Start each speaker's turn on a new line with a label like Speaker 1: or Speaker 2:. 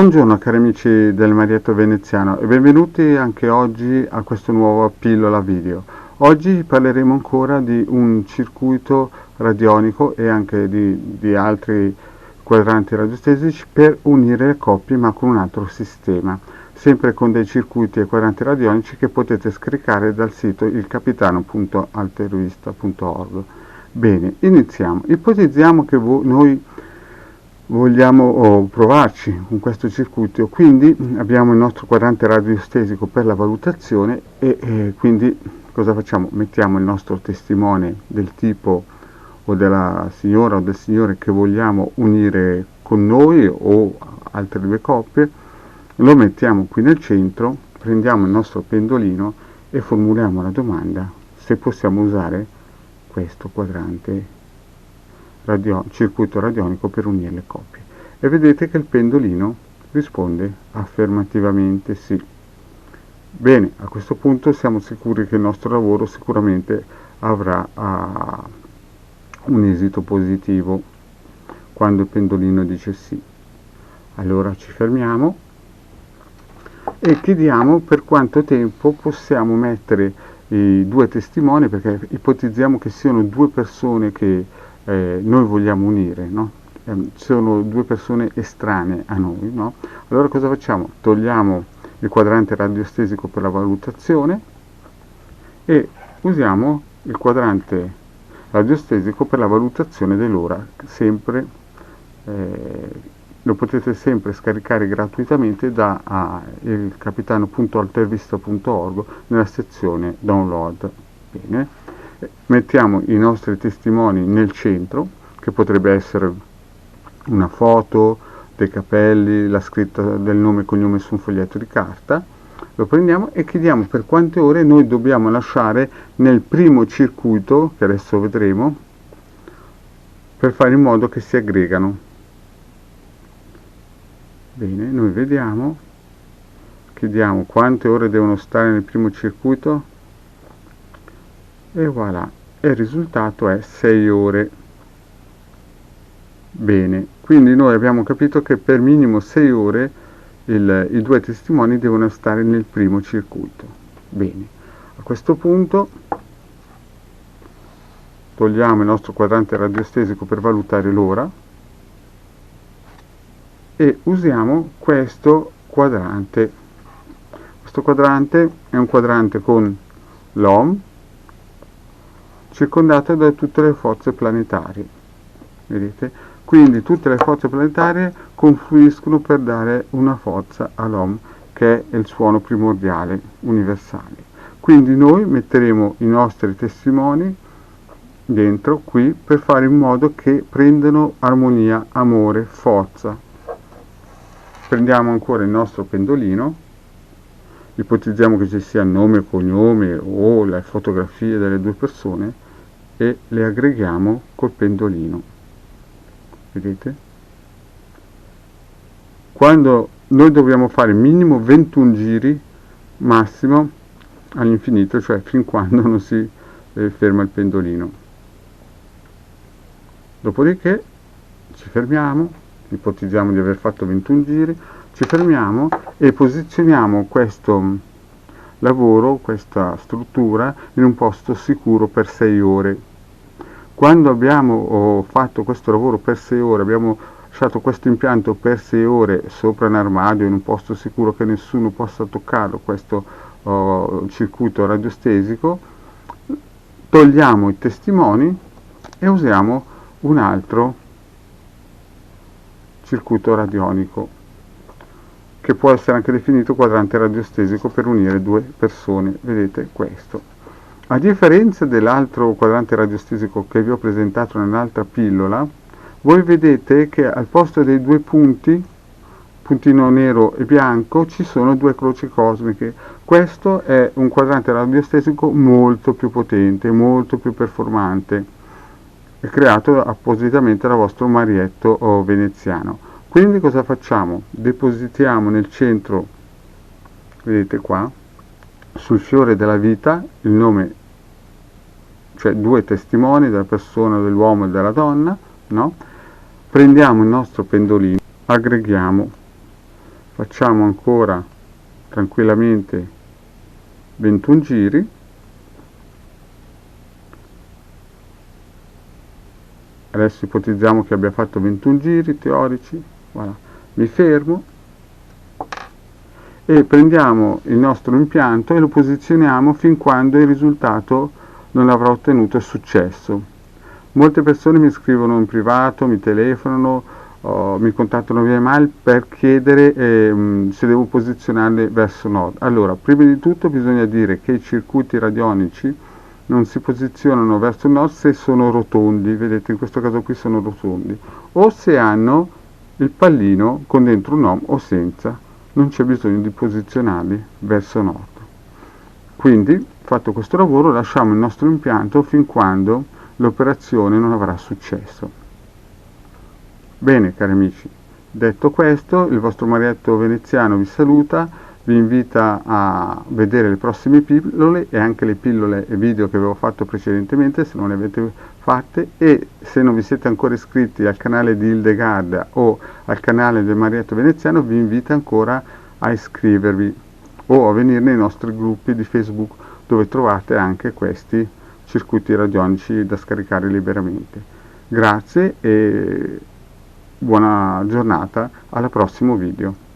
Speaker 1: Buongiorno cari amici del Marietto Veneziano e benvenuti anche oggi a questo nuovo pillola video. Oggi parleremo ancora di un circuito radionico e anche di altri quadranti radiostesici per unire le coppie ma con un altro sistema, sempre con dei circuiti e quadranti radionici che potete scaricare dal sito ilcapitano.altruista.org. Bene, iniziamo. Ipotizziamo che noi vogliamo provarci con questo circuito, quindi abbiamo il nostro quadrante radiostesico per la valutazione e quindi cosa facciamo? Mettiamo il nostro testimone del tipo o della signora o del signore che vogliamo unire con noi o altre due coppie, lo mettiamo qui nel centro, prendiamo il nostro pendolino e formuliamo la domanda se possiamo usare questo quadrante circuito radionico per unire le coppie, e vedete che il pendolino risponde affermativamente sì. Bene, a questo punto siamo sicuri che il nostro lavoro sicuramente avrà un esito positivo quando il pendolino dice sì. Allora ci fermiamo e chiediamo per quanto tempo possiamo mettere i due testimoni, perché ipotizziamo che siano due persone che noi vogliamo unire, no? Sono due persone estranee a noi, no? Allora cosa facciamo? Togliamo il quadrante radiostesico per la valutazione e usiamo il quadrante radiostesico per la valutazione dell'ora, sempre lo potete sempre scaricare gratuitamente da ilcapitano.altervista.org nella sezione download. Bene. Mettiamo i nostri testimoni nel centro, che potrebbe essere una foto, dei capelli, la scritta del nome e cognome su un foglietto di carta. Lo prendiamo e chiediamo per quante ore noi dobbiamo lasciare nel primo circuito, che adesso vedremo, per fare in modo che si aggregano. Bene, noi vediamo, chiediamo quante ore devono stare nel primo circuito e voilà, e il risultato è 6 ore. Bene, quindi noi abbiamo capito che per minimo 6 ore i due testimoni devono stare nel primo circuito. Bene, a questo punto togliamo il nostro quadrante radiostesico per valutare l'ora e usiamo questo quadrante. Questo quadrante è un quadrante con l'OM circondato da tutte le forze planetarie, vedete? Quindi tutte le forze planetarie confluiscono per dare una forza all'OM, che è il suono primordiale universale. Quindi noi metteremo i nostri testimoni dentro qui per fare in modo che prendano armonia, amore, forza. Prendiamo ancora il nostro pendolino, ipotizziamo che ci sia nome, cognome o le fotografie delle due persone e le aggreghiamo col pendolino. Vedete? Quando noi dobbiamo fare minimo 21 giri, massimo all'infinito, cioè fin quando non si ferma il pendolino. Dopodiché ci fermiamo, ipotizziamo di aver fatto 21 giri, ci fermiamo e posizioniamo questo lavoro, questa struttura, in un posto sicuro per 6 ore. Quando abbiamo fatto questo lavoro per 6 ore, abbiamo lasciato questo impianto per 6 ore sopra un armadio, in un posto sicuro che nessuno possa toccarlo, questo circuito radiostesico, togliamo i testimoni e usiamo un altro circuito radionico, che può essere anche definito quadrante radiostesico per unire due persone. Vedete questo. A differenza dell'altro quadrante radiostesico che vi ho presentato nell'altra pillola, voi vedete che al posto dei due punti, puntino nero e bianco, ci sono due croci cosmiche. Questo è un quadrante radiostesico molto più potente, molto più performante, è creato appositamente dal vostro Marietto veneziano. Quindi cosa facciamo? Depositiamo nel centro, vedete qua, sul fiore della vita, il nome, cioè due testimoni della persona, dell'uomo e della donna, no? Prendiamo il nostro pendolino, aggreghiamo Facciamo ancora tranquillamente 21 giri. Adesso ipotizziamo che abbia fatto 21 giri teorici. Voilà. Mi fermo e prendiamo il nostro impianto e lo posizioniamo fin quando il risultato non avrà ottenuto successo. Molte persone mi scrivono in privato, mi telefonano, mi contattano via email per chiedere se devo posizionarli verso nord. Allora, prima di tutto bisogna dire che i circuiti radionici non si posizionano verso nord se sono rotondi, vedete in questo caso qui sono rotondi, o se hanno il pallino con dentro un ohm o senza, non c'è bisogno di posizionarli verso nord. Quindi, fatto questo lavoro, lasciamo il nostro impianto fin quando l'operazione non avrà successo. Bene, cari amici, detto questo, il vostro Marietto veneziano vi saluta, vi invita a vedere le prossime pillole e anche le pillole e video che avevo fatto precedentemente se non le avete fatte, e se non vi siete ancora iscritti al canale di Hildegarda o al canale del Marietto veneziano, vi invito ancora a iscrivervi o a venire nei nostri gruppi di Facebook, dove trovate anche questi circuiti radionici da scaricare liberamente. Grazie e buona giornata, al prossimo video.